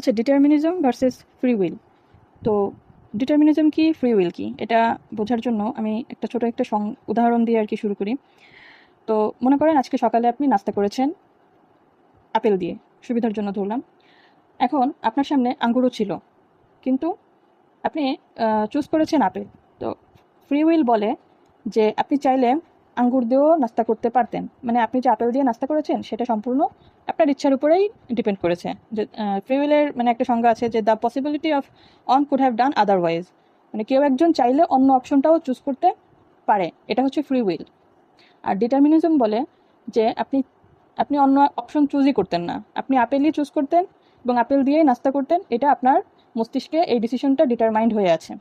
আচ্ছা, determinism versus free will. তো determinism কি, ফ্রি উইল কি, এটা বোঝার জন্য আমি একটা ছোট একটা উদাহরণ দিয়ে আর কি শুরু করি। তো মনে করেন আজকে সকালে আপনি নাস্তা করেছেন আপেল দিয়ে, সুবিধার জন্য ধরলাম। এখন আপনার সামনে আঙ্গুরও ছিল, কিন্তু আপনি চুজ করেছেন আপেল। তো ফ্রি উইল বলে যে আপনি চাইলে আঙ্গুর দিয়েও নাস্তা করতে পারতেন, মানে আপনি যে আপেল দিয়ে নাস্তা করেছেন সেটা সম্পূর্ণ আপনার ইচ্ছার উপরেই ডিপেন্ড করেছে। যে ফ্রি উইলের মানে একটা সংজ্ঞা আছে যে the possibility of on could have done otherwise, মানে কেউ একজন চাইলে অন্য অপশনটাও চুজ করতে পারে, এটা হচ্ছে ফ্রি উইল। আর ডিটারমিনিজম বলে যে আপনি আপনি অন্য অপশন চুজই করতেন না, আপনি আপেলই চুজ করতেন এবং আপেল দিয়েই নাস্তা করতেন। এটা আপনার মস্তিষ্কে এই ডিসিশনটা ডিটারমাইন্ড হয়ে আছে।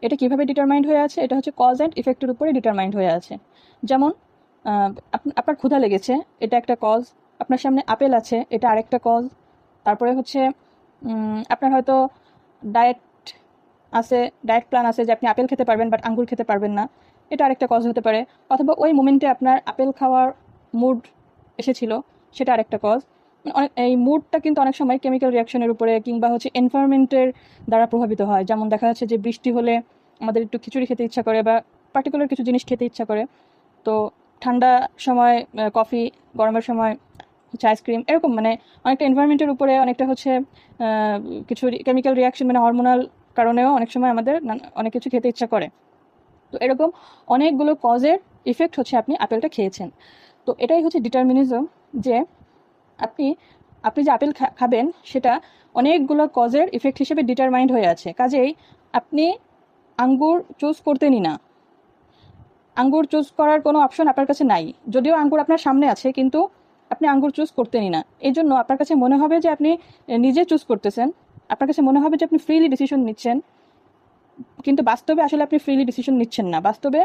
এটা কিভাবে ডিটারমাইন্ড হয়ে আছে? এটা হচ্ছে কজ অ্যান্ড ইফেক্টের উপরে ডিটারমাইন্ড হয়ে আছে। যেমন আপনার ক্ষুধা লেগেছে, এটা একটা কজ। আপনার সামনে আপেল আছে, এটা আরেকটা কজ। তারপরে হচ্ছে আপনার হয়তো ডায়েট আছে, ডায়েট প্ল্যান আছে যে আপনি আপেল খেতে পারবেন বাট আঙ্গুর খেতে পারবেন না, এটা আরেকটা কজ হতে পারে। অথবা ওই মোমেন্টে আপনার আপেল খাওয়ার মুড এসেছিল, সেটা আরেকটা কজ। এই মুডটা কিন্তু অনেক সময় কেমিক্যাল রিয়াকশনের উপরে কিংবা হচ্ছে এনভায়রনমেন্টের দ্বারা প্রভাবিত হয়। যেমন দেখা যাচ্ছে যে বৃষ্টি হলে আমাদের একটু খিচুড়ি খেতে ইচ্ছা করে বা পার্টিকুলার কিছু জিনিস খেতে ইচ্ছা করে। তো ঠান্ডা সময় কফি, গরমের সময় হচ্ছে আইসক্রিম, এরকম মানে অনেকটা এনভায়রনমেন্টের উপরে, অনেকটা হচ্ছে কিছু কেমিক্যাল রিয়াকশন মানে হরমোনাল কারণেও অনেক সময় আমাদের অনেক কিছু খেতে ইচ্ছা করে। তো এরকম অনেকগুলো কজের ইফেক্ট হচ্ছে আপনি আপেলটা খেয়েছেন। তো এটাই হচ্ছে ডিটারমিনিজম, যে আপনি আপনি যে আপেল খাবেন সেটা অনেকগুলো কজের ইফেক্ট হিসেবে ডিটারমাইন্ড হয়ে আছে। কাজেই আপনি আঙ্গুর চুজ করতেনই না, আঙ্গুর চুজ করার কোনো অপশন আপনার কাছে নাই। যদিও আঙ্গুর আপনার সামনে আছে, কিন্তু আপনি আঙ্গুর চুজ করতেনই না। এই জন্য আপনার কাছে মনে হবে যে আপনি নিজে চুজ করতেছেন, আপনার কাছে মনে হবে যে আপনি ফ্রিলি ডিসিশন নিচ্ছেন, কিন্তু বাস্তবে আসলে আপনি ফ্রিলি ডিসিশন নিচ্ছেন না। বাস্তবে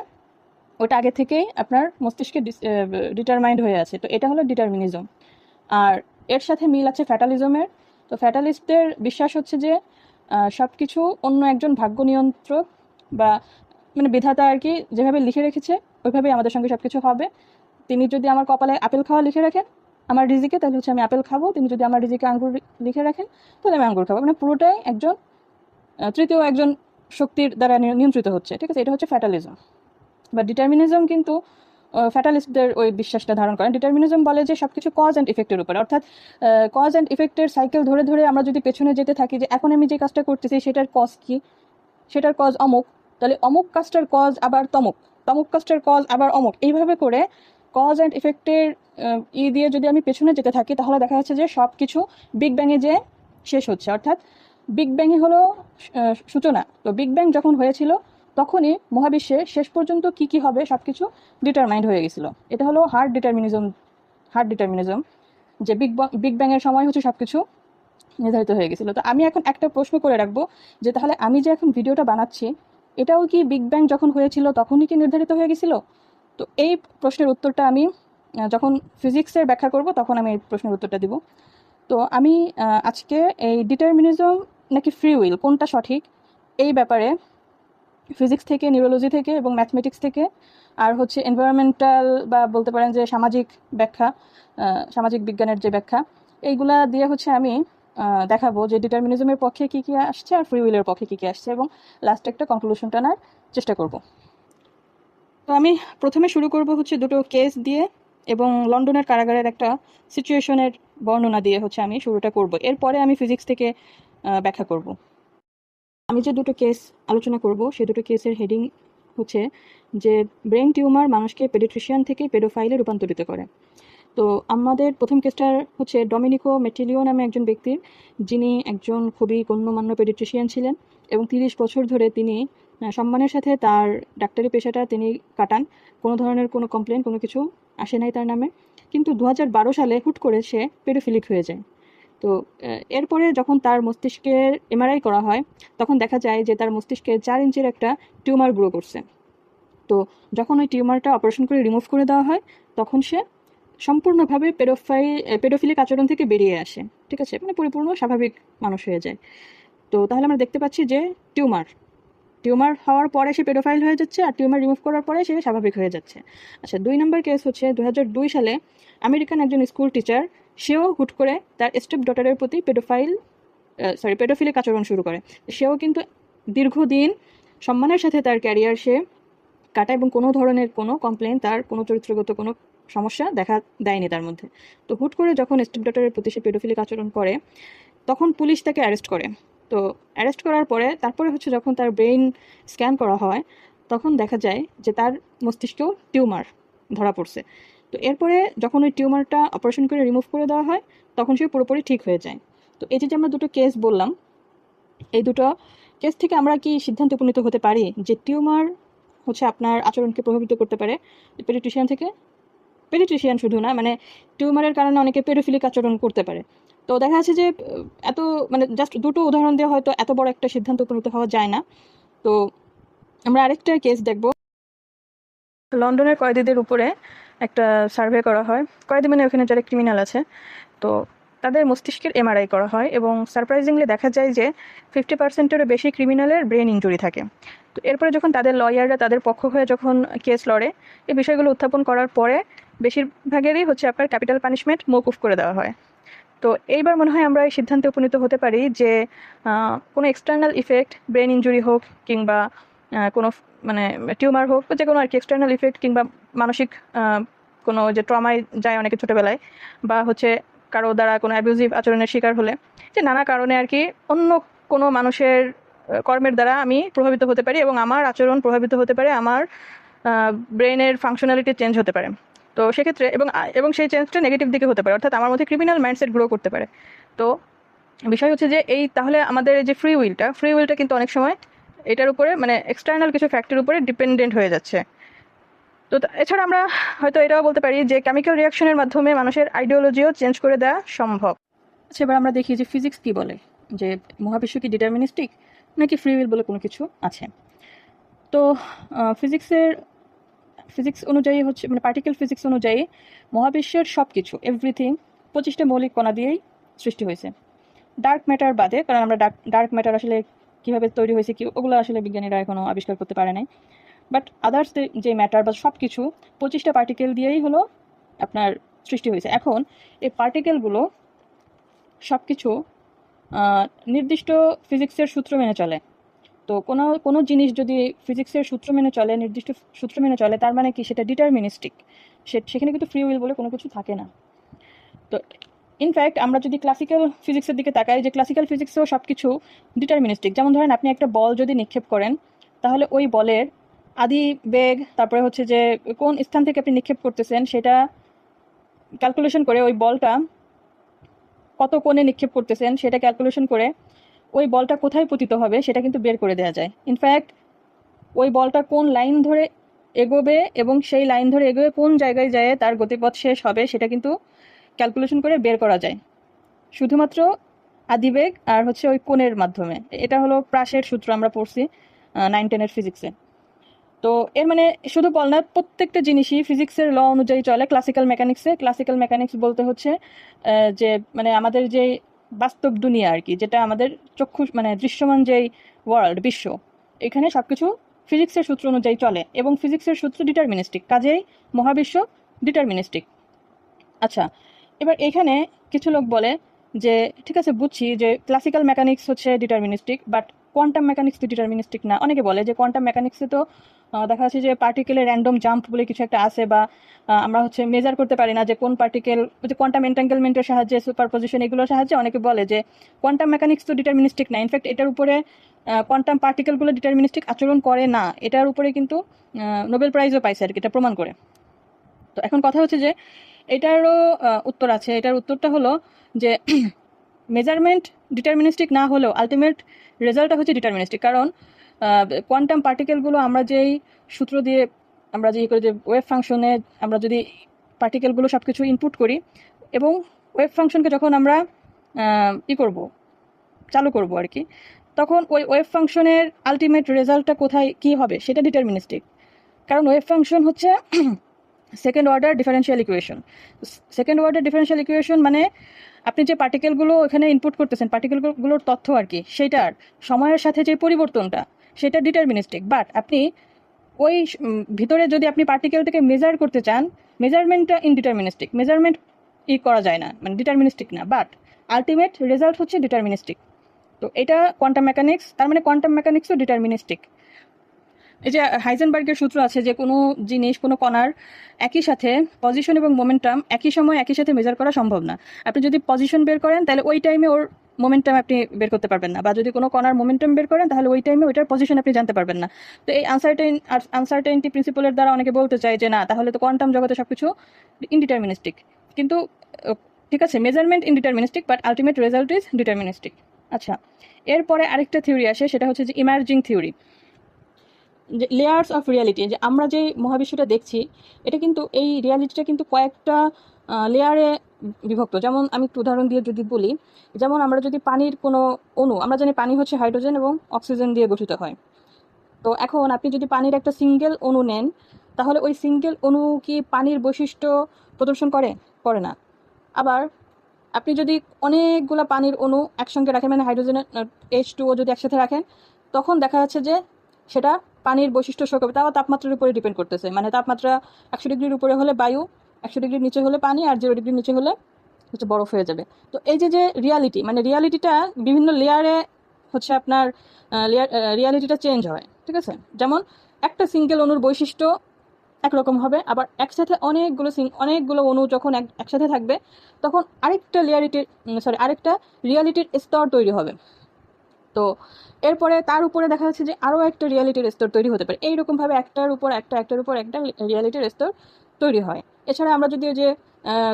ওটা আগে থেকেই আপনার মস্তিষ্কে ডিটারমাইন্ড হয়ে আছে। তো এটা হলো ডিটারমিনিজম। আর এর সাথে মিল আছে ফ্যাটালিজমের। তো ফ্যাটালিস্টদের বিশ্বাস হচ্ছে যে সব কিছু অন্য একজন ভাগ্য নিয়ন্ত্রক বা মানে বিধাতা আর কি যেভাবে লিখে রেখেছে ওইভাবেই আমাদের সঙ্গে সব কিছু হবে। তিনি যদি আমার কপালে আপেল খাওয়া লিখে রাখেন আমার রিজিকে, তাহলে হচ্ছে আমি আপেল খাবো। তিনি যদি আমার রিজিকে আঙ্গুর লিখে রাখেন তাহলে আমি আঙ্গুর খাবো। মানে পুরোটাই একজন তৃতীয় একজন শক্তির দ্বারা নিয়ন্ত্রিত হচ্ছে। ঠিক আছে, এটা হচ্ছে ফ্যাটালিজম। বা ডিটারমিনিজম কিন্তু ফ্যাটালিস্টদের ওই বিশ্বাসটা ধারণ করেন। ডিটারমিনিজম বলে যে সবকিছু কজ অ্যান্ড ইফেক্টের উপরে, অর্থাৎ কজ অ্যান্ড ইফেক্টের সাইকেল ধরে ধরে আমরা যদি পেছনে যেতে থাকি যে এখন আমি যে কাজটা করতেছি সেটার কজ কি, সেটার কজ অমুক, তাহলে অমুক কাজটার কজ আবার তমুক, তমুক কাজটার কজ আবার অমুক, এইভাবে করে কজ অ্যান্ড ইফেক্টের দিয়ে যদি আমি পেছনে যেতে থাকি তাহলে দেখা যাচ্ছে যে সব কিছু বিগ ব্যাঙে যে শেষ হচ্ছে। অর্থাৎ বিগ ব্যাঙই হলো সূচনা। তো বিগ ব্যাং যখন হয়েছিল তখনই মহাবিশ্বে শেষ পর্যন্ত কি কি হবে সব কিছু ডিটারমাইন্ড হয়ে গেছিল। এটা হলো হার্ড ডিটারমিনিজম, যে বিগ ব্যাংয়ের সময় হচ্ছে সব কিছু নির্ধারিত হয়ে গেছিল। তো আমি এখন একটা প্রশ্ন করে রাখবো যে তাহলে আমি যে এখন ভিডিওটা বানাচ্ছি এটাও কি বিগ ব্যাং যখন হয়েছিল তখনই কি নির্ধারিত হয়ে গেছিল? তো এই প্রশ্নের উত্তরটা আমি যখন ফিজিক্সের ব্যাখ্যা করব তখন আমি এই প্রশ্নের উত্তরটা দিব। তো আমি আজকে এই ডিটারমিনিজম নাকি ফ্রি উইল কোনটা সঠিক এই ব্যাপারে ফিজিক্স থেকে, নিউরোলজি থেকে এবং ম্যাথমেটিক্স থেকে আর হচ্ছে এনভায়রনমেন্টাল বা বলতে পারেন যে সামাজিক ব্যাখ্যা, সামাজিক বিজ্ঞানের যে ব্যাখ্যা, এইগুলা দিয়ে হচ্ছে আমি দেখাবো যে ডিটারমিনিজমের পক্ষে কী কী আসছে আর ফ্রি উইলের পক্ষে কী কী আসছে, এবং লাস্টে একটা কনক্লুশন টানার চেষ্টা করব। তো আমি প্রথমে শুরু করব হচ্ছে দুটো কেস দিয়ে এবং লন্ডনের কারাগারের একটা সিচুয়েশনের বর্ণনা দিয়ে হচ্ছে আমি শুরুটা করব। এরপরে আমি ফিজিক্স থেকে ব্যাখ্যা করব। আমি যে দুটো কেস আলোচনা করব সেই দুটো কেসের হেডিং হচ্ছে যে ব্রেন টিউমার মানুষকে পেডিট্রিশিয়ান থেকে পেডোফাইলে রূপান্তরিত করে। তো আমাদের প্রথম কেসটা হচ্ছে ডমিনিকো মেটিলিও নামে একজন ব্যক্তির, যিনি একজন খুবই গণ্যমান্য পেডিট্রিশিয়ান ছিলেন এবং 30 বছর ধরে তিনি সম্মানের সাথে তার ডাক্তারি পেশাটা তিনি কাটান। কোনো ধরনের কোনো কমপ্লেন, কোনো কিছু আসে নাই তার নামে। কিন্তু 2012 সালে হুট করে সে পেডোফিলিক হয়ে যায়। তো এরপরে যখন তার মস্তিষ্কের এমআরআই করা হয় তখন দেখা যায় যে তার মস্তিষ্কে 4 ইঞ্চির একটা টিউমার গ্রো করছে। তো যখন ওই টিউমারটা অপারেশন করে রিমুভ করে দেওয়া হয় তখন সে সম্পূর্ণভাবে পেডোফিলিক আচরণ থেকে বেরিয়ে আসে। ঠিক আছে, মানে পরিপূর্ণ স্বাভাবিক মানুষ হয়ে যায়। তো তাহলে আমরা দেখতে পাচ্ছি যে টিউমার হওয়ার পরে সে পেডোফাইল হয়ে যাচ্ছে আর টিউমার রিমুভ করার পরে সে স্বাভাবিক হয়ে যাচ্ছে। আচ্ছা, 2 নম্বর কেস হচ্ছে 2002 সালে আমেরিকান একজন স্কুল টিচার, সেও হুট করে তার স্টেপ ডটারের প্রতি পেডোফিলিক আচরণ শুরু করে। সেও কিন্তু দীর্ঘদিন সম্মানের সাথে তার ক্যারিয়ার সে কাটা এবং কোনো ধরনের কোনো কমপ্লেন, তার কোনো চরিত্রগত কোনো সমস্যা দেখা দেয়নি তার মধ্যে। তো হুট করে যখন স্টেপ ডটারের প্রতি সে পেডোফিলিক আচরণ করে, তখন পুলিশ তাকে অ্যারেস্ট করে। তো অ্যারেস্ট করার পরে তারপরে হচ্ছে যখন তার ব্রেইন স্ক্যান করা হয়, তখন দেখা যায় যে তার মস্তিষ্কেও টিউমার ধরা পড়ছে। তো এরপরে যখন ওই টিউমারটা অপারেশন করে রিমুভ করে দেওয়া হয়, তখন সে পুরোপুরি ঠিক হয়ে যায়। তো এই যে আমরা দুটো কেস বললাম, এই দুটো কেস থেকে আমরা কি সিদ্ধান্তে উপনীত হতে পারি যে টিউমার হচ্ছে আপনার আচরণকে প্রভাবিত করতে পারে পেডিট্রিশিয়ান থেকে? পেডিট্রিশিয়ান শুধু না, মানে টিউমারের কারণে অনেকে পেডোফিলিক আচরণ করতে পারে। তো দেখা যাচ্ছে যে এত মানে জাস্ট দুটো উদাহরণ দিয়ে হয়তো এত বড় একটা সিদ্ধান্ত উপনীত হওয়া যায় না। তো আমরা আরেকটা কেস দেখব। লন্ডনের কয়েদিদের উপরে একটা সার্ভে করা হয়। কয়েদি মানে ওখানে যারা ক্রিমিনাল আছে, তো তাদের মস্তিষ্কের এমআরআই করা হয় এবং সারপ্রাইজিংলি দেখা যায় যে 50%-এরও বেশি ক্রিমিনালের ব্রেন ইনজুরি থাকে। তো এরপরে যখন তাদের লয়াররা তাদের পক্ষ হয়ে যখন কেস লড়ে, এই বিষয়গুলো উত্থাপন করার পরে বেশিরভাগেরই হচ্ছে আপনার ক্যাপিটাল পানিশমেন্ট মওকুফ করে দেওয়া হয়। তো এইবার মনে হয় আমরা এই সিদ্ধান্তে উপনীত হতে পারি যে কোনো এক্সটার্নাল ইফেক্ট, ব্রেন ইনজুরি হোক কিংবা কোনো মানে টিউমার হোক বা যে কোনো আর কি এক্সটার্নাল ইফেক্ট, কিংবা মানসিক কোনো যে ট্রমায় যায় অনেকে ছোটোবেলায়, বা হচ্ছে কারো দ্বারা কোনো অ্যাবিউজিভ আচরণের শিকার হলে, যে নানা কারণে আর কি অন্য কোনো মানুষের কর্মের দ্বারা আমি প্রভাবিত হতে পারি এবং আমার আচরণ প্রভাবিত হতে পারে, আমার ব্রেনের ফাংশনালিটি চেঞ্জ হতে পারে। তো সেক্ষেত্রে এবং সেই চেঞ্জটা নেগেটিভ দিকে হতে পারে, অর্থাৎ আমার মধ্যে ক্রিমিনাল মাইন্ডসেট গ্রো করতে পারে। তো বিষয় হচ্ছে যে এই তাহলে আমাদের যে ফ্রি উইলটা কিন্তু অনেক সময় এটার উপরে মানে এক্সটার্নাল কিছু ফ্যাক্টরের উপরে ডিপেন্ডেন্ট হয়ে যাচ্ছে। তো এছাড়া আমরা হয়তো এটাও বলতে পারি যে কেমিক্যাল রিয়াকশনের মাধ্যমে মানুষের আইডিওলজিও চেঞ্জ করে দেওয়া সম্ভব। আচ্ছা, এবার আমরা দেখি যে ফিজিক্স কি বলে, যে মহাবিশ্ব কি ডিটারমিনিস্টিক নাকি ফ্রি উইল বলে কোনো কিছু আছে। তো ফিজিক্স অনুযায়ী হচ্ছে মানে পার্টিকেল ফিজিক্স অনুযায়ী মহাবিশ্বের সব কিছু এভরিথিং 25টা মৌলিক কণা দিয়েই সৃষ্টি হয়েছে, ডার্ক ম্যাটার বাদে। কারণ আমরা ডার্ক ম্যাটার আসলে কীভাবে তৈরি হয়েছে কি ওগুলো আসলে বিজ্ঞানীরা এখনও আবিষ্কার করতে পারে নাই। বাট আদার্স যে ম্যাটার বা সব কিছু 25টা পার্টিকেল দিয়েই হলো আপনার সৃষ্টি হয়েছে। এখন এই পার্টিকেলগুলো সব কিছু নির্দিষ্ট ফিজিক্সের সূত্র মেনে চলে। তো কোনো জিনিস যদি ফিজিক্সের সূত্র মেনে চলে, নির্দিষ্ট সূত্র মেনে চলে, তার মানে কি সেটা ডিটারমিনিস্টিক, সেখানে কিন্তু ফ্রি উইল বলে কোনো কিছু থাকে না। তো ইনফ্যাক্ট আমরা যদি ক্লাসিক্যাল ফিজিক্সের দিকে তাকাই, যে ক্লাসিক্যাল ফিজিক্সেও সব কিছু ডিটারমিনিস্টিক। যেমন ধরেন আপনি একটা বল যদি নিক্ষেপ করেন, তাহলে ওই বলের আদি বেগ, তারপরে হচ্ছে যে কোন স্থান থেকে আপনি নিক্ষেপ করতেছেন সেটা ক্যালকুলেশন করে, ওই বলটা কত কোণে নিক্ষেপ করতেছেন সেটা ক্যালকুলেশন করে ওই বলটা কোথায় পতিত হবে সেটা কিন্তু বের করে দেওয়া যায়। ইনফ্যাক্ট ওই বলটা কোন লাইন ধরে এগোবে এবং সেই লাইন ধরে এগোবে কোন জায়গায় যায় তার গতিপথ শেষ হবে সেটা কিন্তু ক্যালকুলেশন করে বের করা যায় শুধুমাত্র আদিবেগ আর হচ্ছে ওই কোণের মাধ্যমে। এটা হলো প্রাসের সূত্র, আমরা পড়ছি 9-10 ফিজিক্সে। তো এর মানে শুধু বল না, প্রত্যেকটা জিনিসই ফিজিক্সের ল অনুযায়ী চলে। ক্লাসিক্যাল মেকানিক্স বলতে হচ্ছে যে মানে আমাদের যে বাস্তব দুনিয়া আর কি, যেটা আমাদের চক্ষু মানে দৃশ্যমান যেই ওয়ার্ল্ড, বিশ্ব, এখানে সব কিছু ফিজিক্সের সূত্র অনুযায়ী চলে এবং ফিজিক্সের সূত্র ডিটারমিনিস্টিক, কাজেই মহাবিশ্ব ডিটারমিনিস্টিক। আচ্ছা, এবার এখানে কিছু লোক বলে যে ঠিক আছে বুঝছি যে ক্লাসিক্যাল মেকানিক্স হচ্ছে ডিটারমিনিস্টিক, বাট কোয়ান্টাম মেকানিক্স তো ডিটারমিনিস্টিক না। অনেকে বলে যে কোয়ান্টাম মেকানিক্সে তো দেখা যাচ্ছে যে পার্টিকেলের র্যান্ডম জাম্প বলে কিছু একটা আছে, বা আমরা হচ্ছে মেজার করতে পারি না যে কোন পার্টিকেল, যে কোয়ান্টাম এন্টাঙ্গেলমেন্টের সাহায্যে, সুপারপজিশন, এগুলোর সাহায্যে অনেকে বলে যে কোয়ান্টাম মেকানিক্স তো ডিটারমিনিস্টিক না। ইনফ্যাক্ট এটার উপরে কোয়ান্টাম পার্টিকেলগুলো ডিটারমিনিস্টিক আচরণ করে না, এটার উপরে কিন্তু নোবেল প্রাইজও পাইছে আর কি এটা প্রমাণ করে। তো এখন কথা হচ্ছে যে এটারও উত্তর আছে। এটার উত্তরটা হলো যে মেজারমেন্ট ডিটারমিনিস্টিক না হলেও আলটিমেট রেজাল্টটা হচ্ছে ডিটারমিনিস্টিক। কারণ কোয়ান্টাম পার্টিকেলগুলো আমরা যেই সূত্র দিয়ে আমরা যে করে যে ওয়েভ ফাংশনে আমরা যদি পার্টিকেলগুলো সব কিছু ইনপুট করি এবং ওয়েভ ফাংশনকে যখন আমরা চালু করব আর কি, তখন ওই ওয়েভ ফাংশনের আলটিমেট রেজাল্টটা কোথায় কী হবে সেটা ডিটারমিনিস্টিক। কারণ ওয়েভ ফাংশন হচ্ছে সেকেন্ড অর্ডার ডিফারেন্সিয়াল ইকুয়েশন। মানে আপনি যে পার্টিকেলগুলো এখানে ইনপুট করতেছেন, পার্টিকেলগুলোর তথ্য আর কি, সেটার সময়ের সাথে যে পরিবর্তনটা সেটা ডিটারমিনিস্টিক। বাট আপনি ওই ভিতরে যদি আপনি পার্টিকেলটাকে মেজার করতে চান, মেজারমেন্টটা ইনডিটারমিনিস্টিক। মেজারমেন্ট করা যায় না, মানে ডিটারমিনিস্টিক না, বাট আলটিমেট রেজাল্ট হচ্ছে ডিটারমিনিস্টিক। তো এটা কোয়ান্টাম মেকানিক্স, তার মানে কোয়ান্টাম মেকানিক্সও ডিটারমিনিস্টিক। এই যে হাইজেনবার্গের সূত্র আছে যে কোনো জিনিস, কোনো কণার একই সাথে পজিশন এবং মোমেন্টাম একই সময় একই সাথে মেজার করা সম্ভব না। আপনি যদি পজিশন বের করেন তাহলে ওই টাইমে ওর মোমেন্টাম আপনি বের করতে পারবেন না, বা যদি কোনো কণার মোমেন্টাম বের করেন তাহলে ওই টাইমে ওইটার পজিশন আপনি জানতে পারবেন না। তো এই আনসার্টেইনটি প্রিন্সিপালের দ্বারা অনেকে বলতে চায় যে না, তাহলে তো কোয়ান্টাম জগতে সবকিছু ইনডিটারমিনিস্টিক। কিন্তু ঠিক আছে, measurement indeterministic, but ultimate result is deterministic. আচ্ছা, এরপরে আরেকটা থিওরি আসে, সেটা হচ্ছে যে ইমার্জিং থিওরি, যে লেয়ার্স অফ রিয়ালিটি, যে আমরা যে মহাবিশ্বটা দেখছি এটা কিন্তু, এই রিয়ালিটিটা কিন্তু কয়েকটা লেয়ারে বিভক্ত। যেমন আমি একটু উদাহরণ দিয়ে যদি বলি, যেমন আমরা যদি পানির কোনো অণু, আমরা জানি পানি হচ্ছে হাইড্রোজেন এবং অক্সিজেন দিয়ে গঠিত হয়। তো এখন আপনি যদি পানির একটা সিঙ্গেল অণু নেন, তাহলে ওই সিঙ্গেল অণু কি পানির বৈশিষ্ট্য প্রদর্শন করে না। আবার আপনি যদি অনেকগুলো পানির অণু একসঙ্গে রাখেন, মানে হাইড্রোজেনের H2O যদি একসাথে রাখেন, তখন দেখা যাচ্ছে যে সেটা পানির বৈশিষ্ট্য শো করবে। তাও তাপমাত্রার উপরে ডিপেন্ড করতেছে, মানে তাপমাত্রা 100 ডিগ্রির উপরে হলে বায়ু, 100 ডিগ্রির নিচে হলে পানি, আর 0 ডিগ্রির নিচে হলে হচ্ছে বরফ হয়ে যাবে। তো এই যে রিয়ালিটি, মানে রিয়ালিটিটা বিভিন্ন লেয়ারে হচ্ছে আপনার রিয়ালিটিটা চেঞ্জ হয়, ঠিক আছে। যেমন একটা সিঙ্গেল অণুর বৈশিষ্ট্য একরকম হবে, আবার একসাথে অনেকগুলো অণু যখন একসাথে থাকবে তখন আরেকটা রিয়ালিটির স্তর তৈরি হবে। তো এরপরে তার উপরে দেখা যাচ্ছে যে আরও একটা রিয়ালিটির স্তর তৈরি হতে পারে। এইরকমভাবে একটার উপর একটা রিয়ালিটির স্তর তৈরি হয়। এছাড়া আমরা যদি ওই যে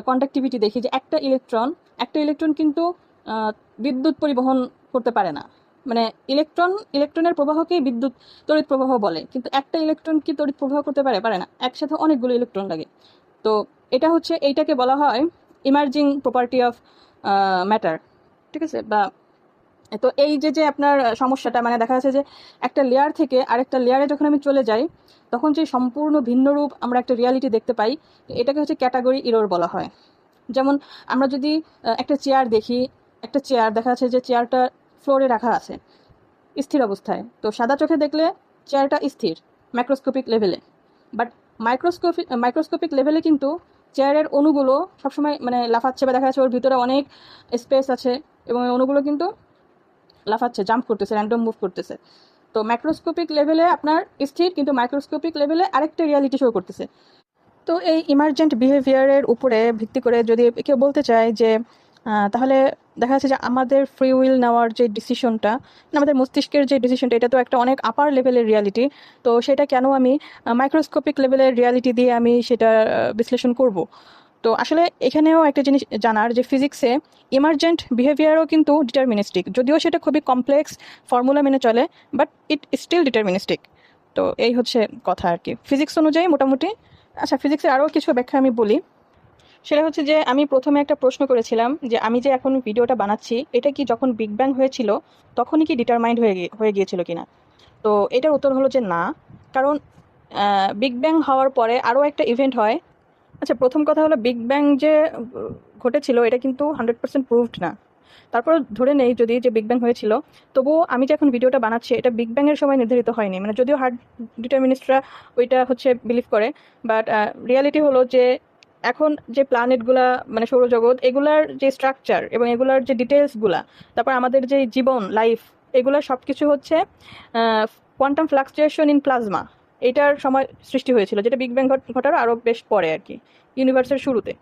কন্ডাক্টিভিটি দেখি, যে একটা ইলেকট্রন কিন্তু বিদ্যুৎ পরিবহন করতে পারে না, মানে ইলেকট্রনের প্রবাহকেই তড়িৎ প্রবাহ বলে, কিন্তু একটা ইলেকট্রন কি তড়িৎ প্রবাহ করতে পারে না, একসাথে অনেকগুলো ইলেকট্রন লাগে। তো এইটাকে বলা হয় ইমার্জিং প্রপার্টি অফ ম্যাটার, ঠিক আছে। বা তো এই যে আপনার সমস্যাটা, মানে দেখা যাচ্ছে যে একটা লেয়ার থেকে আরেকটা লেয়ারে যখন আমি চলে যাই, তখন যে সম্পূর্ণ ভিন্ন রূপ আমরা একটা রিয়ালিটি দেখতে পাই, এটাকে হচ্ছে ক্যাটাগরি ইরর বলা হয়। যেমন আমরা যদি একটা চেয়ার দেখি, একটা চেয়ার দেখা যাচ্ছে যে চেয়ারটা ফ্লোরে রাখা আছে স্থির অবস্থায়, তো সাদা চোখে দেখলে চেয়ারটা স্থির ম্যাক্রোস্কোপিক লেভেলে, বাট মাইক্রোস্কোপিক লেভেলে কিন্তু চেয়ারের অণুগুলো সবসময় মানে লাফাচ্ছে, বা দেখা যাচ্ছে ওর ভিতরে অনেক স্পেস আছে এবং এই অণুগুলো কিন্তু লাফাচ্ছে, জাম্প করতেছে, র্যান্ডম মুভ করতেছে। তো ম্যাক্রোস্কোপিক লেভেলে আপনার স্থির, কিন্তু মাইক্রোস্কোপিক লেভেলে আরেকটা রিয়ালিটি শো করতেছে। তো এই ইমার্জেন্ট বিহেভিয়ারের উপরে ভিত্তি করে যদি কেউ বলতে চায় যে তাহলে দেখা যাচ্ছে যে আমাদের ফ্রি উইল নেওয়ার যে ডিসিশনটা, আমাদের মস্তিষ্কের যে ডিসিশনটা, এটা তো একটা অনেক আপার লেভেলের রিয়ালিটি, তো সেটা কেন আমি মাইক্রোস্কোপিক লেভেলের রিয়ালিটি দিয়ে আমি সেটা বিশ্লেষণ করব। তো আসলে এখানেও একটা জিনিস জানার, যে ফিজিক্সে ইমার্জেন্ট বিহেভিয়ারও কিন্তু ডিটারমিনিস্টিক, যদিও সেটা খুবই কমপ্লেক্স ফর্মুলা মেনে চলে, বাট ইট স্টিল ডিটারমিনিস্টিক। তো এই হচ্ছে কথা আর কি ফিজিক্স অনুযায়ী মোটামুটি। আচ্ছা, ফিজিক্সের আরও কিছু ব্যাখ্যা আমি বলি। সেটা হচ্ছে যে আমি প্রথমে একটা প্রশ্ন করেছিলাম যে আমি যে এখন ভিডিওটা বানাচ্ছি, এটা কি যখন বিগ ব্যাং হয়েছিল তখনই কি ডিটারমাইন্ড হয়ে গিয়েছিল কিনা। তো এটার উত্তর হলো যে না, কারণ বিগ ব্যাং হওয়ার পরে আরও একটা ইভেন্ট হয়। আচ্ছা, প্রথম কথা হলো বিগ ব্যাং যে ঘটেছিল এটা কিন্তু 100% প্রুভড না। তারপর ধরে নেই যদি যে বিগ ব্যাং হয়েছিল, তবুও আমি যে এখন ভিডিওটা বানাচ্ছি এটা বিগ ব্যাংয়ের সময় নির্ধারিত হয়নি, মানে যদিও হার্ড ডিটারমিনিস্টরা ওইটা হচ্ছে বিলিভ করে, বাট রিয়ালিটি হলো যে এখন যে প্ল্যানেটগুলা, মানে সৌরজগৎ, এগুলার যে স্ট্রাকচার এবং এগুলার যে ডিটেলসগুলা, তারপর আমাদের যে জীবন লাইফ, এগুলা সব কিছু হচ্ছে কোয়ান্টাম ফ্লাকচুয়েশন ইন প্লাজমা, এটার সময় সৃষ্টি হয়েছিল, যেটা বিগ ব্যাং ঘটারও আরও বেশ পরে আর কি, ইউনিভার্সের শুরুতে।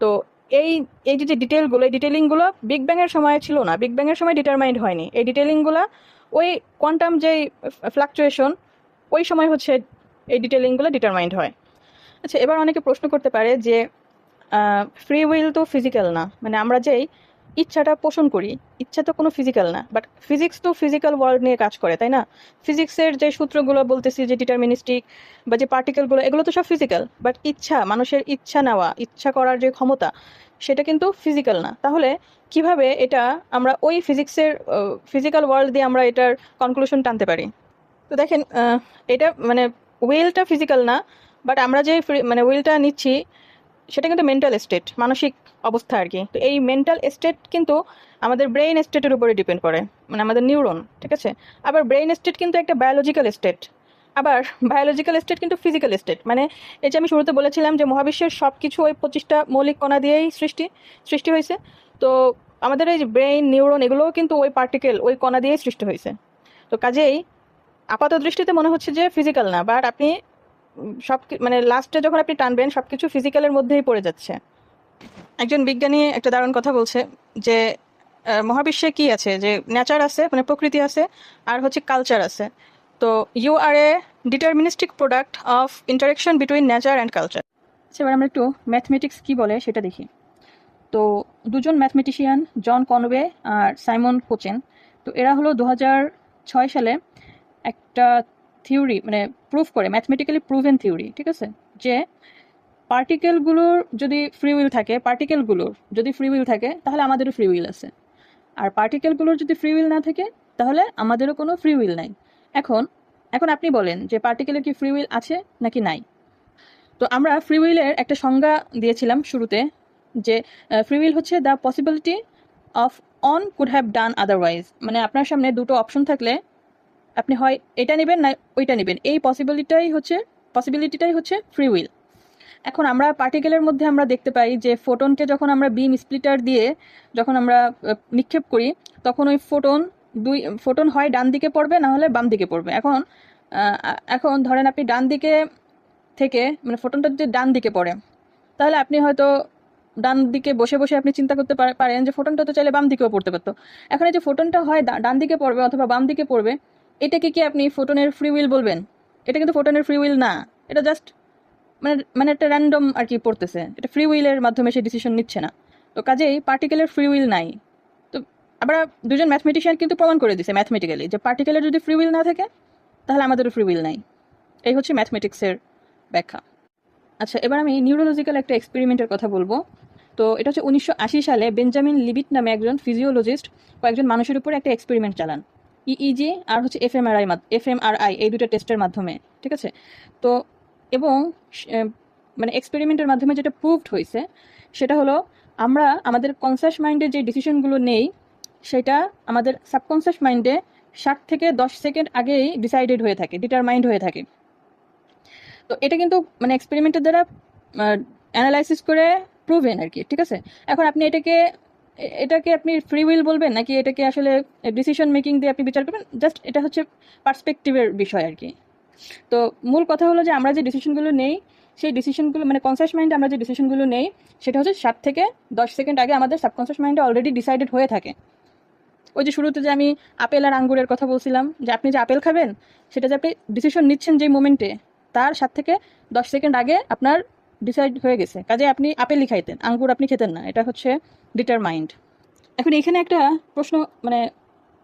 তো এই এই যে ডিটেলগুলো, এই ডিটেলিংগুলো বিগ ব্যাংয়ের সময় ছিল না, বিগ ব্যাংয়ের সময় ডিটারমাইন্ড হয়নি এই ডিটেলিংগুলো, ওই কোয়ান্টাম যে ফ্লাকচুয়েশন ওই সময় হচ্ছে এই ডিটেলিংগুলো ডিটারমাইন্ড হয়। আচ্ছা, এবার অনেকে প্রশ্ন করতে পারে যে ফ্রি উইল তো ফিজিক্যাল না, মানে আমরা যেই ইচ্ছাটা পোষণ করি, ইচ্ছা তো কোনো ফিজিক্যাল না, বাট ফিজিক্স তো ফিজিক্যাল ওয়ার্ল্ড নিয়ে কাজ করে, তাই না। ফিজিক্সের যে সূত্রগুলো বলতেছি, যে ডিটারমিনিস্টিক বা যে পার্টিকেলগুলো, এগুলো তো সব ফিজিক্যাল, বাট মানুষের ইচ্ছা নেওয়া, ইচ্ছা করার যে ক্ষমতা, সেটা কিন্তু ফিজিক্যাল না। তাহলে কিভাবে এটা আমরা ওই ফিজিক্যাল ওয়ার্ল্ড দিয়ে আমরা এটার কনক্লুশন টানতে পারি। তো দেখেন, এটা মানে উইলটা ফিজিক্যাল না, বাট আমরা যে মানে উইলটা নিচ্ছি সেটা কিন্তু মেন্টাল স্টেট, মানসিক অবস্থা আর কি। তো এই মেন্টাল স্টেট কিন্তু আমাদের ব্রেইন স্টেটের উপরে ডিপেন্ড করে, মানে আমাদের নিউরন, ঠিক আছে। আবার ব্রেইন স্টেট কিন্তু একটা বায়োলজিক্যাল স্টেট, আবার বায়োলজিক্যাল স্টেট কিন্তু ফিজিক্যাল স্টেট, মানে এই যে আমি শুরুতে বলেছিলাম যে মহাবিশ্বের সব কিছু ওই 25টা মৌলিক কণা দিয়েই সৃষ্টি হয়েছে। তো আমাদের এই যে ব্রেইন, নিউরন, এগুলোও কিন্তু ওই পার্টিকেল, ওই কণা দিয়েই সৃষ্টি হয়েছে। তো কাজেই আপাত দৃষ্টিতে মনে হচ্ছে যে ফিজিক্যাল না, বাট আপনি মানে লাস্টে যখন আপনি টানবেন সব কিছু ফিজিক্যালের মধ্যেই পড়ে যাচ্ছে। একজন বিজ্ঞানী একটা দারুণ কথা বলছে যে মহাবিশ্বে কি আছে, যে নেচার আছে, মানে প্রকৃতি আছে, আর হচ্ছে কালচার আছে। তো you are a deterministic product of interaction between nature and culture. এবার আমরা একটু ম্যাথমেটিক্স কি বলে সেটা দেখি। তো দুজন ম্যাথমেটিশিয়ান, জন কনওয়ে আর সাইমন কোচেন, তো এরা হলো 2006 সালে একটা থিওরি মানে প্রুফ করে, ম্যাথমেটিক্যালি প্রুভেন থিওরি, ঠিক আছে, যে পার্টিকেলগুলোর যদি ফ্রি উইল থাকে তাহলে আমাদেরও ফ্রি উইল আছে, আর পার্টিকেলগুলোর যদি ফ্রি উইল না থাকে তাহলে আমাদেরও কোনো ফ্রি উইল নাই। এখন এখন আপনি বলেন যে পার্টিকেলের কি ফ্রি উইল আছে নাকি নাই? তো আমরা ফ্রি উইলের একটা সংজ্ঞা দিয়েছিলাম শুরুতে, যে ফ্রি উইল হচ্ছে the possibility of on could have done otherwise, মানে আপনার সামনে দুটো অপশন থাকলে আপনি হয় এটা নেবেন না ওইটা নেবেন, এই পসিবিলিটিটাই হচ্ছে ফ্রি উইল। এখন আমরা পার্টিকেলের মধ্যে আমরা দেখতে পাই যে ফোটনকে যখন আমরা বিম স্প্লিটার দিয়ে যখন আমরা নিক্ষেপ করি, তখন ওই ফোটন হয় ডান দিকে পড়বে, না হলে বাম দিকে পড়বে। এখন ধরেন আপনি ডান দিকে থেকে, মানে ফোটনটা যদি ডান দিকে পড়ে, তাহলে আপনি হয়তো ডান দিকে বসে বসে আপনি চিন্তা করতে পারেন যে ফোটনটা তো চাইলে বাম দিকেও পড়তে পারতো। এখন এই যে ফোটনটা হয় ডান দিকে পড়বে অথবা বাম দিকে পড়বে, এটাকে কি আপনি ফোটনের ফ্রি উইল বলবেন? এটা কিন্তু ফোটনের ফ্রি উইল না, এটা জাস্ট মানে একটা র্যান্ডম আর কি পড়তেছে, এটা ফ্রি উইলের মাধ্যমে সে ডিসিশন নিচ্ছে না। তো কাজেই পার্টিকেলের ফ্রি উইল নাই। তো আবার দুজন ম্যাথমেটিশিয়ান কিন্তু প্রমাণ করে দিছে ম্যাথমেটিক্যালি যে পার্টিকেলের যদি ফ্রি উইল না থাকে তাহলে আমাদেরও ফ্রি উইল নাই। এই হচ্ছে ম্যাথমেটিক্সের ব্যাখ্যা। আচ্ছা, এবার আমি নিউরোলজিক্যাল একটা এক্সপেরিমেন্টের কথা বলবো। তো এটা হচ্ছে 1980 সালে বেঞ্জামিন লিবিট নামে একজন ফিজিওলজিস্ট কয়েকজন মানুষের উপর একটা এক্সপেরিমেন্ট চালান, ইইজি আর হচ্ছে এফএমআরআই, এই দুটো টেস্টের মাধ্যমে, ঠিক আছে। তো এবং মানে এক্সপেরিমেন্টের মাধ্যমে যেটা প্রুভড হয়েছে সেটা হলো, আমরা আমাদের কনসাস মাইন্ডে যে ডিসিশনগুলো নেই সেটা আমাদের সাবকনসাস মাইন্ডে 7 থেকে 10 সেকেন্ড আগেই ডিটারমাইন্ড হয়ে থাকে। তো এটা কিন্তু মানে এক্সপেরিমেন্টের দ্বারা অ্যানালাইসিস করে প্রুভেন আর কি, ঠিক আছে। এখন আপনি এটাকে আপনি ফ্রি উইল বলবেন নাকি এটাকে আসলে ডিসিশন মেকিং দিয়ে আপনি বিচার করবেন, জাস্ট এটা হচ্ছে পার্সপেক্টিভের বিষয় আর কি। তো মূল কথা হলো যে আমরা যে ডিসিশনগুলো নেই, সেই ডিসিশনগুলো মানে কনসাস মাইন্ডে আমরা যে ডিসিশনগুলো নেই সেটা হচ্ছে 7 থেকে 10 সেকেন্ড আগে আমাদের সাবকনসাস মাইন্ডে অলরেডি ডিসাইডেড হয়ে থাকে। ওই যে শুরুতে যে আমি আপেল আর আঙ্গুরের কথা বলছিলাম, যে আপনি যে আপেল খাবেন সেটা যে আপনি ডিসিশন নিচ্ছেন যে মোমেন্টে, তার 7 থেকে 10 সেকেন্ড আগে আপনার ডিসাইড হয়ে গেছে, কাজে আপনি আপেলই খাইতেন, আঙ্গুর আপনি খেতেন না, এটা হচ্ছে ডিটারমাইন্ড। এখন এখানে একটা প্রশ্ন, মানে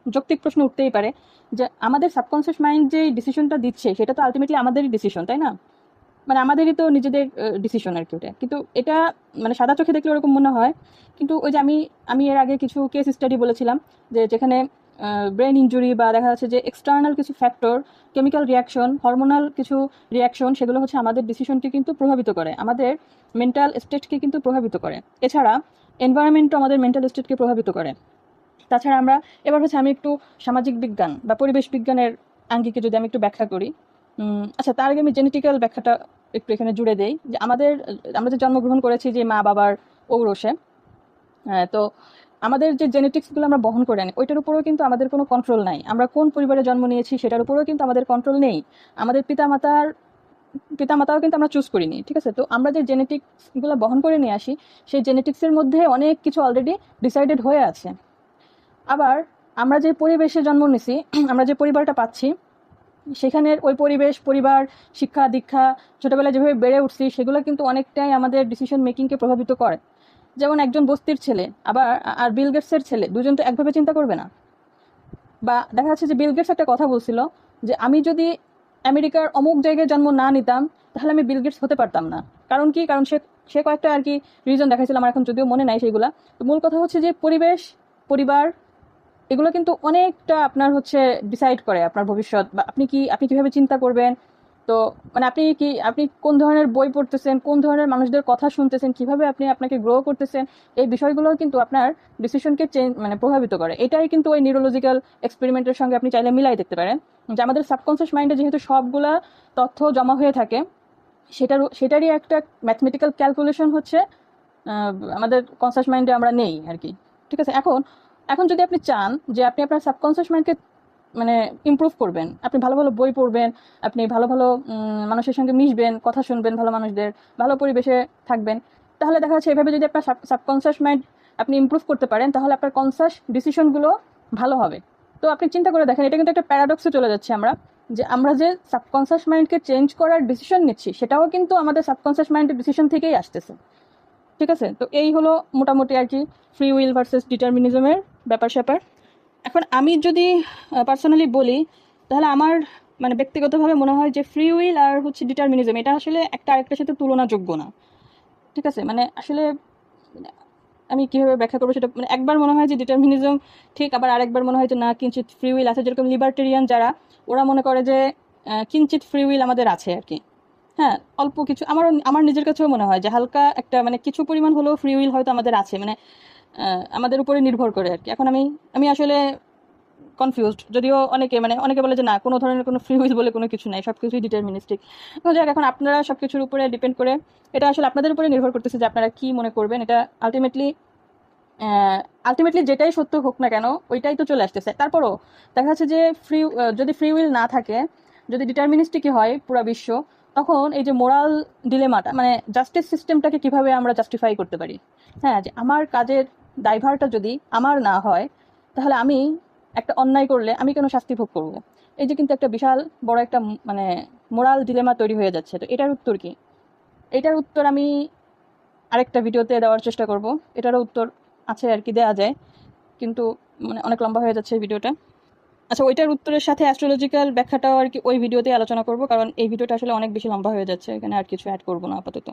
যৌক্তিক প্রশ্ন উঠতেই পারে যে আমাদের সাবকনসিয়াস মাইন্ড যে ডিসিশনটা দিচ্ছে সেটা তো আলটিমেটলি আমাদেরই ডিসিশন, তাই না? মানে আমাদেরই তো নিজেদের ডিসিশন আর কি ওটা, কিন্তু এটা মানে সাদা চোখে দেখলে ওরকম মনে হয়, কিন্তু ওই যে আমি এর আগে কিছু কেস স্টাডি বলেছিলাম যে যেখানে ব্রেন ইনজুরি বা দেখা যাচ্ছে যে এক্সটার্নাল কিছু ফ্যাক্টর, কেমিক্যাল রিয়াকশন, হরমোনাল কিছু রিয়াকশন, সেগুলো হচ্ছে আমাদের ডিসিশনকে কিন্তু প্রভাবিত করে, আমাদের মেন্টাল স্টেটকে কিন্তু প্রভাবিত করে। এছাড়া এনভায়রনমেন্টও আমাদের মেন্টাল স্টেটকে প্রভাবিত করে। তাছাড়া এবার হচ্ছে আমি একটু সামাজিক বিজ্ঞান বা পরিবেশ বিজ্ঞানের আঙ্গিকে যদি আমি একটু ব্যাখ্যা করি। আচ্ছা, তার আগে আমি জেনেটিক্যাল ব্যাখ্যাটা একটু এখানে জুড়ে দেই, যে আমরা যে জন্মগ্রহণ করেছি যে মা বাবার ঔরসে, তো আমাদের যে জেনেটিক্সগুলো আমরা বহন করে আনি ওইটার উপরেও কিন্তু আমাদের কোনো কন্ট্রোল নাই। আমরা কোন পরিবারে জন্ম নিয়েছি সেটার উপরেও কিন্তু আমাদের কন্ট্রোল নেই। আমাদের পিতামাতাও কিন্তু আমরা চুজ করিনি, ঠিক আছে। তো আমরা যে জেনেটিক্সগুলো বহন করে নিয়ে আসি, সেই জেনেটিক্সের মধ্যে অনেক কিছু অলরেডি ডিসাইডেড হয়ে আছে। আবার আমরা যে পরিবেশে জন্ম নিছি, আমরা যে পরিবারটা পাচ্ছি, সেখানের ওই পরিবার, শিক্ষা দীক্ষা, ছোটবেলায় যেভাবে বেড়ে উঠছি, সেগুলো কিন্তু অনেকটাই আমাদের ডিসিশন মেকিংকে প্রভাবিত করে। যেমন একজন বস্তির ছেলে আর বিল গেটসের ছেলে, দুজন তো একভাবে চিন্তা করবে না। বা দেখা যাচ্ছে যে বিল গেটস একটা কথা বলছিল যে আমি যদি আমেরিকার অমুক জায়গায় জন্ম না নিতাম তাহলে আমি বিল গেটস হতে পারতাম না। কারণ কি? কারণ সে কয়েকটা আর কি রিজন দেখাইছিল, আমার এখন যদিও মনে নাই সেইগুলা। তো মূল কথা হচ্ছে যে পরিবেশ, পরিবার, এগুলো কিন্তু অনেকটা আপনার হচ্ছে ডিসাইড করে আপনার ভবিষ্যৎ, বা আপনি কিভাবে চিন্তা করবেন, তো মানে আপনি কোন ধরনের বই পড়তেছেন, কোন ধরনের মানুষদের কথা শুনতেছেন, কিভাবে আপনি আপনাকে গ্রো করতেছেন, এই বিষয়গুলো কিন্তু আপনার ডিসিশনকে মানে প্রভাবিত করে। এটাই কিন্তু ওই নিউরোলজিক্যাল এক্সপেরিমেন্টের সঙ্গে আপনি চাইলে মিলাই দেখতে পারেন, যে আমাদের সাবকনসিয়াস মাইন্ডে যেহেতু সবগুলা তথ্য জমা হয়ে থাকে, সেটারই একটা ম্যাথমেটিক্যাল ক্যালকুলেশন হচ্ছে আমাদের কনসাস মাইন্ডে আমরা নেই আর কি। ঠিক আছে, এখন এখন যদি আপনি চান যে আপনি আপনার সাবকনসিয়াস মাইন্ডকে মানে ইমপ্রুভ করবেন, আপনি ভালো ভালো বই পড়বেন, আপনি ভালো ভালো মানুষের সঙ্গে মিশবেন, কথা শুনবেন ভালো মানুষদের, ভালো পরিবেশে থাকবেন, তাহলে দেখা যাচ্ছে এভাবে যদি আপনার সাবকনসিয়াস মাইন্ড আপনি ইমপ্রুভ করতে পারেন, তাহলে আপনার কনসাস ডিসিশনগুলো ভালো হবে। তো আপনি চিন্তা করে দেখেন, এটা কিন্তু একটা প্যারাডক্সে চলে যাচ্ছে আমরা, যে আমরা যে সাবকনসিয়াস মাইন্ডকে চেঞ্জ করার ডিসিশন নিচ্ছি, সেটাও কিন্তু আমাদের সাবকনসিয়াস মাইন্ডের ডিসিশন থেকেই আসতেছে। ঠিক আছে, তো এই হলো মোটামুটি আর কি ফ্রি উইল ভার্সেস ডিটারমিনিজমের ব্যাপার স্যাপার। এখন আমি যদি পার্সোনালি বলি, তাহলে আমার মানে ব্যক্তিগতভাবে মনে হয় যে ফ্রি উইল আর হচ্ছে ডিটারমিনিজম এটা আসলে একটা আরেকটার সাথে তুলনাযোগ্য না। ঠিক আছে, মানে আসলে মানে আমি কীভাবে ব্যাখ্যা করবো সেটা, মানে একবার মনে হয় যে ডিটারমিনিজম ঠিক, আবার আরেকবার মনে হয় যে না, কিঞ্চিত ফ্রি উইল আছে। যেরকম লিবার্টেরিয়ান যারা, ওরা মনে করে যে কিঞ্চিত ফ্রি উইল আমাদের আছে আর কি। হ্যাঁ, অল্প কিছু, আমার নিজের কাছেও মনে হয় যে হালকা একটা মানে কিছু পরিমাণ হলেও ফ্রি উইল হয়তো আমাদের আছে, মানে আমাদের উপরে নির্ভর করে আর কি। এখন আমি আমি আসলে কনফিউজড, যদিও অনেকে বলে যে না, কোনো ধরনের কোনো ফ্রি উইল বলে কোনো কিছু নাই, সব কিছুই ডিটারমিনিস্টিক। যাক, এখন আপনারা সব কিছুর উপরে ডিপেন্ড করে, এটা আসলে আপনাদের উপরে নির্ভর করতেছে যে আপনারা কি মনে করবেন। এটা আলটিমেটলি যেটাই সত্য হোক না কেন, ওইটাই তো চলে আসতেছে। তারপরও দেখা যাচ্ছে যে যদি ফ্রি উইল না থাকে, যদি ডিটারমিনিস্টিকই হয় পুরো বিশ্ব, তখন এই যে মোরাল ডিলেমাটা, মানে জাস্টিস সিস্টেমটাকে কিভাবে আমরা জাস্টিফাই করতে পারি। হ্যাঁ, যে আমার কাজের দায়ভারটা যদি আমার না হয়, তাহলে আমি একটা অন্যায় করলে আমি কেন শাস্তি ভোগ করব? এই যে কিন্তু একটা বিশাল বড় একটা মানে মোরাল ডিলেমা তৈরি হয়ে যাচ্ছে। তো এটার উত্তর কি? এটার উত্তর আমি আরেকটা ভিডিওতে দেওয়ার চেষ্টা করব। এটারও উত্তর আছে আর কি, দেওয়া যায়, কিন্তু মানে অনেক লম্বা হয়ে যাচ্ছে এই ভিডিওটা। আচ্ছা, ওইটার উত্তরের সাথে অ্যাস্ট্রোলজিক্যাল ব্যাখ্যাটাও আর কি ওই ভিডিওতে আলোচনা করব, কারণ এই ভিডিওটা আসলে অনেক বেশি লম্বা হয়ে যাচ্ছে, এখানে আর কিছু অ্যাড করব না আপাতত।